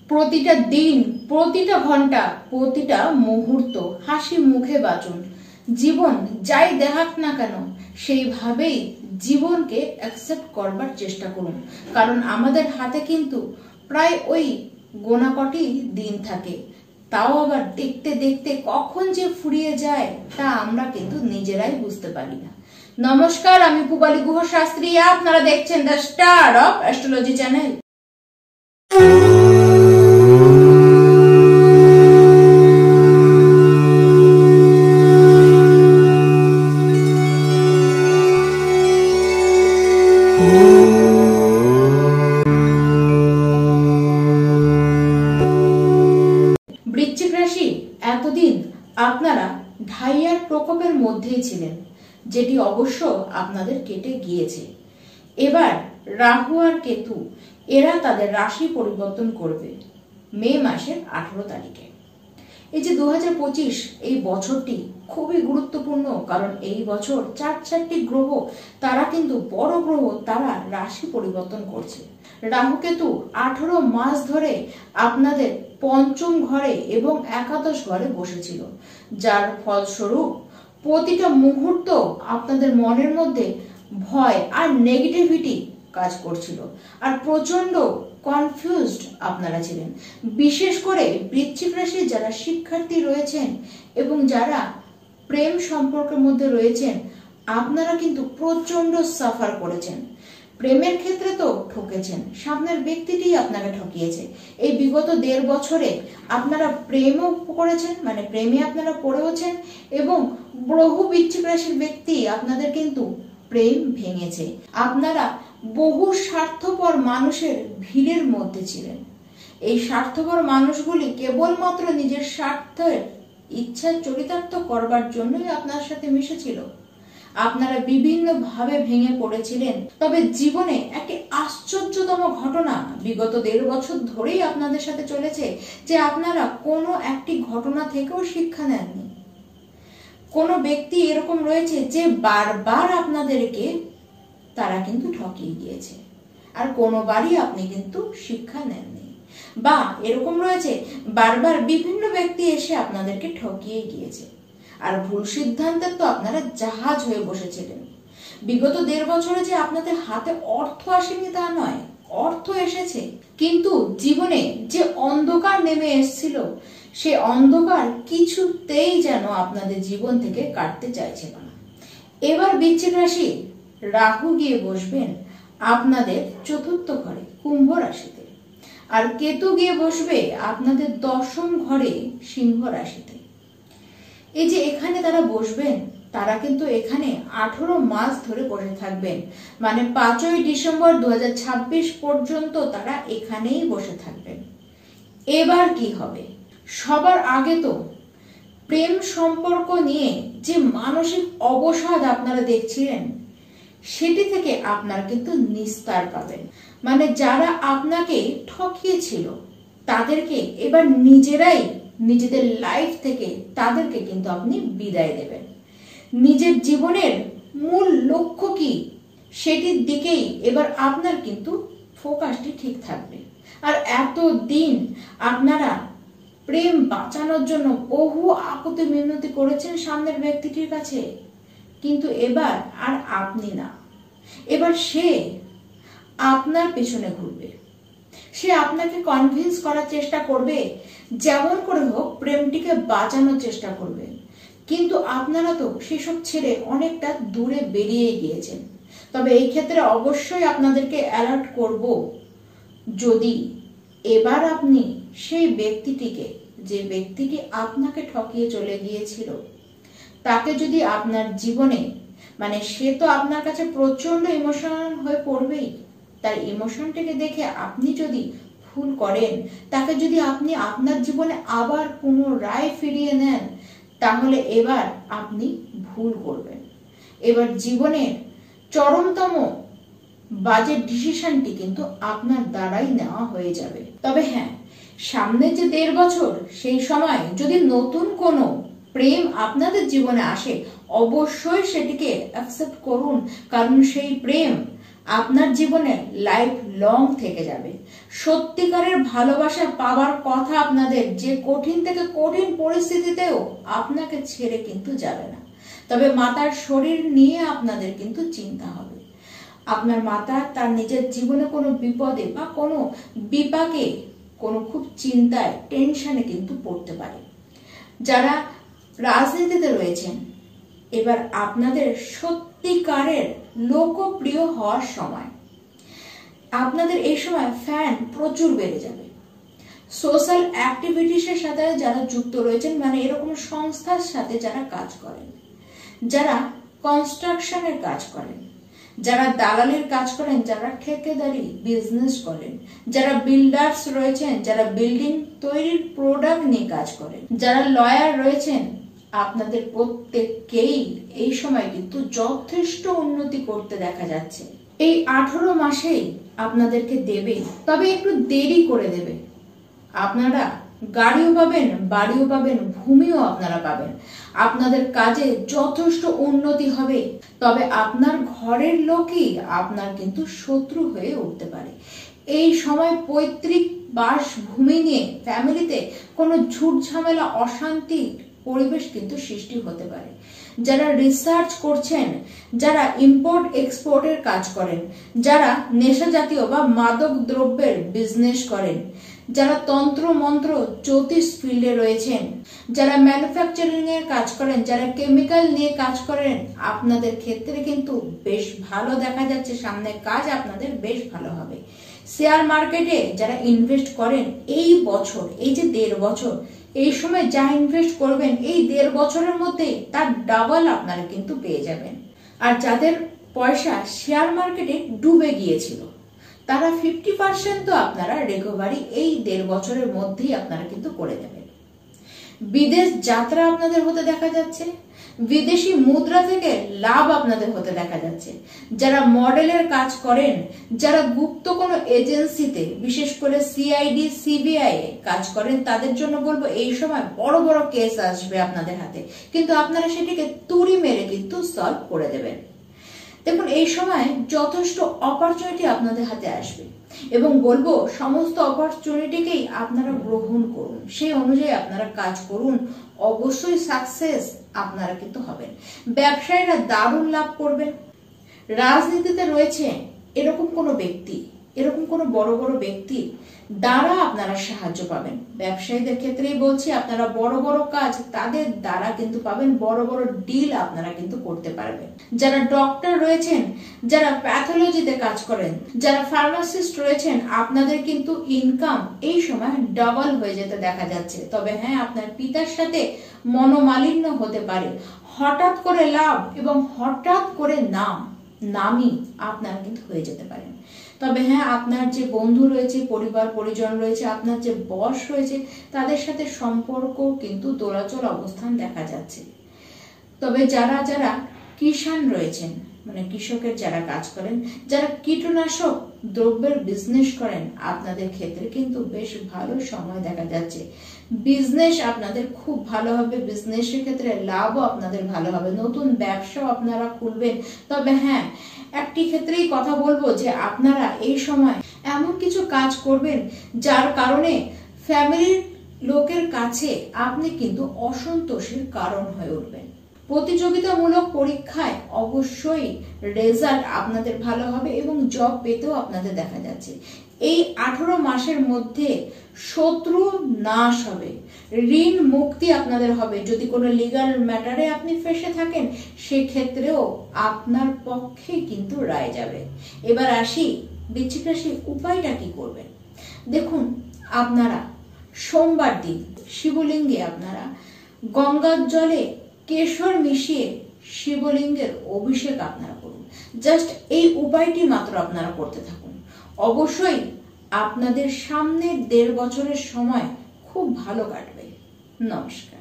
প্রতিটা দিন, প্রতিটা ঘন্টা, প্রতিটা মুহূর্ত হাসি মুখে বাঁচুন। জীবন যাই দেখাক না কেন সেইভাবেই জীবনকে অ্যাকসেপ্ট করবার চেষ্টা করুন। কারণ আমাদের হাতে কিন্তু প্রায় ওই গোনাকটি দিন থাকে, তাও আবার দেখতে দেখতে কখন যে ফুরিয়ে যায় তা আমরা কিন্তু নিজেরাই বুঝতে পারি না। নমস্কার, আমি পূবালী গুহ শাস্ত্রী, আপনারা দেখছেন the star of astrology channel. বৃশ্চিক রাশি, এতদিন আপনারা ঢাইয়ার প্রকোপের মধ্যেই ছিলেন, যেটি অবশ্য আপনাদের কেটে গিয়েছে। এবার রাহু আর কেতু এরা তাদের রাশি পরিবর্তন করবে মে মাসের 18 তারিখে। এই যে 2025 এই বছরটি খুবই গুরুত্বপূর্ণ, কারণ এই বছর চারটি গ্রহ, তারা কিন্তু বড় গ্রহ, তারা রাশি পরিবর্তন করছে। রাহু কেতু 18 মাস ধরে আপনাদের পঞ্চম ঘরে এবং একাদশ ঘরে বসেছিল, যার ফলস্বরূপ প্রতিটা মুহূর্ত আপনাদের মনের মধ্যে ভয় আর নেগেটিভিটি কাজ করছিল, আর প্রচন্ড কনফিউজড আপনারা ছিলেন। বিশেষ করে বৃশ্চিক রাশির যারা শিক্ষার্থী রয়েছেন এবং যারা প্রেম সম্পর্কের মধ্যে রয়েছেন, আপনারা কিন্তু প্রচন্ড সাফার করেছেন। প্রেমের ক্ষেত্রে তো ঠকেছেন, সামনের ব্যক্তিটি আপনাকে ঠকিয়েছে। এই বিগত 1.5 বছরে আপনারা প্রেমও করেছেন, মানে প্রেমে আপনারা পড়েওছেন, এবং বহু বৃশ্চিক রাশির ব্যক্তি আপনাদের কিন্তু প্রেম ভেঙেছে। আপনারা বহু স্বার্থপর মানুষের ভিড়ের মধ্যে ছিলেন। এই স্বার্থপর মানুষগুলি কেবলমাত্র নিজের স্বার্থের ইচ্ছা চরিতার্থ করবার জন্যই আপনার সাথে মিশেছিল। আপনারা বিভিন্ন ভাবে ভেঙে পড়েছিলেন। তবে জীবনে একটি আশ্চর্যতম ঘটনা বিগত 1.5 বছর ধরেই আপনাদের সাথে চলেছে, যে আপনারা কোনো একটি ঘটনা থেকেও শিক্ষা নেননি। কোনো ব্যক্তি এরকম রয়েছে যে বারবার আপনাদেরকে তারা কিন্তু ঠকিয়ে গিয়েছে, আর কোনোবারই আপনি কিন্তু শিক্ষা নেননি। বা এরকম রয়েছে বারবার বিভিন্ন ব্যক্তি এসে আপনাদেরকে ঠকিয়ে গিয়েছে, আর ভুল সিদ্ধান্তের তো আপনারা জাহাজ হয়ে বসেছিলেন। বিগত 1.5 বছরে যে আপনাদের হাতে অর্থ আসেনি তা নয়, অর্থ এসেছে, কিন্তু জীবনে যে অন্ধকার নেমে এসেছিল, সে অন্ধকার কিছুতেই যেন আপনাদের জীবন থেকে কাটতে চাইছিল না। এবার বৃশ্চিক রাশি রাহু গিয়ে বসবেন আপনাদের 4র্থ ঘরে কুম্ভ রাশিতে, আর কেতু গিয়ে বসবে আপনাদের 10ম ঘরে সিংহ রাশিতে। এই যে এখানে তারা বসবেন, তারা কিন্তু এখানে 18 মাস ধরে বসে থাকবেন, মানে 5ই ডিসেম্বর 2026 পর্যন্ত তারা এখানেই বসে থাকবেন। এবার কি হবে? সবার আগে তো প্রেম সম্পর্ক নিয়ে যে মানসিক অবসাদ আপনারা দেখছিলেন, সেটি থেকে আপনারা কিন্তু নিস্তার পাবেন। মানে যারা আপনাকে ঠকিয়েছিল তাদেরকে এবার নিজেরাই নিজেদের লাইফ থেকে তাদেরকে কিন্তু আপনি বিদায় দেবেন। নিজের জীবনের মূল লক্ষ্য কি, সেটির দিকেই এবার আপনার কিন্তু ফোকাসটি ঠিক থাকবে। আর এতদিন আপনারা প্রেম বাঁচানোর জন্য বহু আকুতি মিনতি করেছেন সামনের ব্যক্তিটির কাছে, কিন্তু এবার আর আপনি না, এবার সে আপনার পেছনে ঘুরবে। সে আপনাকে কনভিন্স করার চেষ্টা করবে, যেমন করে হোক প্রেমটিকে বাঁচানোর চেষ্টা করবে। কিন্তু আপনারা তো সেসব ছেড়ে অনেকটা দূরে বেরিয়ে গিয়েছেন। তবে এই ক্ষেত্রে অবশ্যই আপনাদেরকে অ্যালার্ট করব, যদি এবার আপনি সেই ব্যক্তিটিকে, যে ব্যক্তিটি আপনাকে ঠকিয়ে চলে গিয়েছিল, তাকে যদি আপনার জীবনে, মানে সে তো আপনার কাছে প্রচন্ড ইমোশনাল হয়ে পড়বেই, তার ইমোশনটাকে দেখে আপনি যদি ভুল করেন, তাকে যদি আপনি আপনার জীবনে আবার পুনরায় ফিরিয়ে নেন, তাহলে এবার আপনি ভুল করবেন। এবার জীবনের চরমতম বাজে ডিসিশনটি কিন্তু আপনার দ্বারাই নেওয়া হয়ে যাবে। তবে হ্যাঁ, সামনের যে 1.5 বছর, সেই সময় যদি নতুন কোনো প্রেম আপনাদের জীবনে আসে, অবশ্যই সেটিকে অ্যাকসেপ্ট করুন, কারণ সেই প্রেম আপনার জীবনে লাইফ লং থেকে যাবে। সত্যিকারের ভালোবাসা পাওয়ার কথা আপনাদের, যে কঠিন থেকে কঠিন পরিস্থিতিতেও আপনাকে ছেড়ে কিন্তু যাবে না। তবে মাতার শরীর নিয়ে আপনাদের কিন্তু চিন্তা হবে। আপনার মাতা তার নিজের জীবনে কোনো বিপদে বা কোনো বিপাকে, কোনো খুব চিন্তায়, টেনশনে কিন্তু পড়তে পারে। যারা রাজনীতিতে রয়েছেন, এবার আপনাদের সত্যিকারের লোকপ্রিয় হওয়ার সময়। আপনাদের এই সময় ফ্যান প্রচুর বেড়ে যাবে। সোশ্যাল অ্যাক্টিভিটিসের সাথে যারা যুক্ত রয়েছেন, মানে এরকম সংস্থার সাথে যারা কাজ করেন, যারা কনস্ট্রাকশনের কাজ করেন, যারা দালালির কাজ করেন, যারা ঠিকাদারি বিজনেস করেন, যারা বিল্ডার্স রয়েছেন, যারা বিল্ডিং তৈরির প্রোডাক্ট নিয়ে কাজ করেন, যারা লয়ার রয়েছেন, আপনাদের প্রত্যেককেই এই সময় কিন্তু যথেষ্ট উন্নতি করতে দেখা যাচ্ছে। এই 18 মাসেই আপনাদেরকে দেবে, তবে একটু দেরি করে দেবে। আপনারা গাড়িও পাবেন, বাড়িও পাবেন, ভূমিও আপনারা পাবেন। আপনাদের কাজে যথেষ্ট উন্নতি হবে। তবে আপনার ঘরের লোকই আপনার কিন্তু শত্রু হয়ে উঠতে পারে। এই সময় পৈতৃক বাসভূমি নিয়ে ফ্যামিলিতে কোনো ঝুট ঝামেলা, অশান্তি পরিবেশ কিন্তু সৃষ্টি হতে পারে। যারা রিসার্চ করছেন, যারা ইম্পোর্ট এক্সপোর্টের কাজ করেন, যারা নেশা জাতীয় বা মাদক দ্রব্যের বিজনেস করেন, যারা তন্ত্র মন্ত্র জ্যোতিষ ফিল্ডে রয়েছেন, যারা ম্যানুফ্যাকচারিং এর কাজ করেন, যারা কেমিক্যাল নিয়ে কাজ করেন, আপনাদের ক্ষেত্রে কিন্তু বেশ ভালো দেখা যাচ্ছে। সামনে কাজ আপনাদের বেশ ভালো হবে। শেয়ার মার্কেটে যারা ইনভেস্ট করেন, এই বছর, এই যে 1.5 বছর, এই সময় যা ইনভেস্ট করবেন, এই 1.5 বছরের মধ্যে তার ডাবল আপনারা কিন্তু পেয়ে যাবেন। আর যাদের পয়সা শেয়ার মার্কেটে ডুবে গিয়েছিল, তারা 50% তো আপনারা রিকভারি এই 1.5 বছরের মধ্যেই আপনারা কিন্তু করে দেবেন। বিদেশ যাত্রা আপনাদের হতে দেখা যাচ্ছে। বিদেশি মুদ্রা থেকে লাভ আপনাদের হতে দেখা যাচ্ছে। যারা মডেলের কাজ করেন, যারা গুপ্ত কোনো এজেন্সিতে, বিশেষ করে সিআইডি, সিবিআই কাজ করেন, তাদের জন্য বলবো এই সময় বড় বড় কেস আসবে আপনাদের হাতে, কিন্তু আপনারা সেটিকে তুড়ি মেরে কিন্তু সলভ করে দেবেন। দেখুন, এই সময় যথেষ্ট অপরচুনিটি আপনাদের হাতে আসবে এবং বলবো সমস্ত অপরচুনিটিকেই আপনারা গ্রহণ করুন, সেই অনুযায়ী আপনারা কাজ করুন। অবশ্যই সাকসেস আপনারা কিন্তু হবেন। ব্যবসায়ীরা দারুণ লাভ করবেন। রাজনীতিতে রয়েছে এরকম কোনো ব্যক্তি, এরকম কোনো বড় বড় ব্যক্তি দ্বারা আপনারা সাহায্য পাবেন। ব্যবসায়ীদের ক্ষেত্রেই বলছি, আপনারা বড় বড় কাজ তাদের দ্বারা কিন্তু পাবেন, বড় বড় ডিল আপনারা কিন্তু করতে পারবেন। যারা ডক্টর রয়েছেন, যারা প্যাথোলজিতে কাজ করেন, যারা ফার্মাসিস্ট রয়েছেন, আপনাদের কিন্তু ইনকাম এই সময় ডাবল হয়ে যেতে দেখা যাচ্ছে। তবে হ্যাঁ, আপনার পিতার সাথে মনোমালিন্য হতে পারে। হঠাৎ করে লাভ এবং হঠাৎ করে নামই আপনারা কিন্তু হয়ে যেতে পারেন। তবে হ্যাঁ, আপনার যে বন্ধু রয়েছে, পরিবার পরিজন রয়েছে, আপনার যে বস রয়েছে, তাদের সাথে সম্পর্ক কিন্তু দোলাচল অবস্থান দেখা যাচ্ছে। তবে যারা যারা কিষাণ রয়েছেন, মানে কৃষকের যারা কাজ করেন, যারা কীটনাশক দ্রব্যের বিজনেস করেন, আপনাদের ক্ষেত্রে কিন্তু বেশ ভালো সময় দেখা যাচ্ছে। বিজনেস আপনাদের খুব ভালো হবে। বিজনেসের ক্ষেত্রে লাভও আপনাদের ভালো হবে। নতুন ব্যবসাও আপনারা খুলবেন। তবে হ্যাঁ, একটি ক্ষেত্রেই কথা বলবো যে আপনারা এই সময় এমন কিছু কাজ করবেন যার কারণে ফ্যামিলির লোকের কাছে আপনি কিন্তু অসন্তোষের কারণ হয়ে উঠবেন। প্রতিযোগিতামূলক পরীক্ষায় অবশ্যই রেজাল্ট আপনাদের ভালো হবে এবং জব পেতেও আপনাদের দেখা যাচ্ছে। এই 18 মাসের মধ্যে শত্রু নাশ হবে, ঋণ মুক্তি আপনাদের হবে। যদি কোনো লিগ্যাল ম্যাটারে আপনি ফেসে থাকেন, সেক্ষেত্রেও আপনার পক্ষে কিন্তু রায় যাবে। এবার আসি বৃশ্চিক রাশি উপায়টা কি করবেন। দেখুন, আপনারা সোমবার দিন শিবলিঙ্গে আপনারা গঙ্গার জলে কেশর মিশিয়ে শিবলিঙ্গের অভিষেক আপনারা করুন। জাস্ট এই উপায়টি মাত্র আপনারা করতে থাকুন। অবশ্যই আপনাদের সামনের 1.5 বছরের সময় খুব ভালো কাটবে। নমস্কার।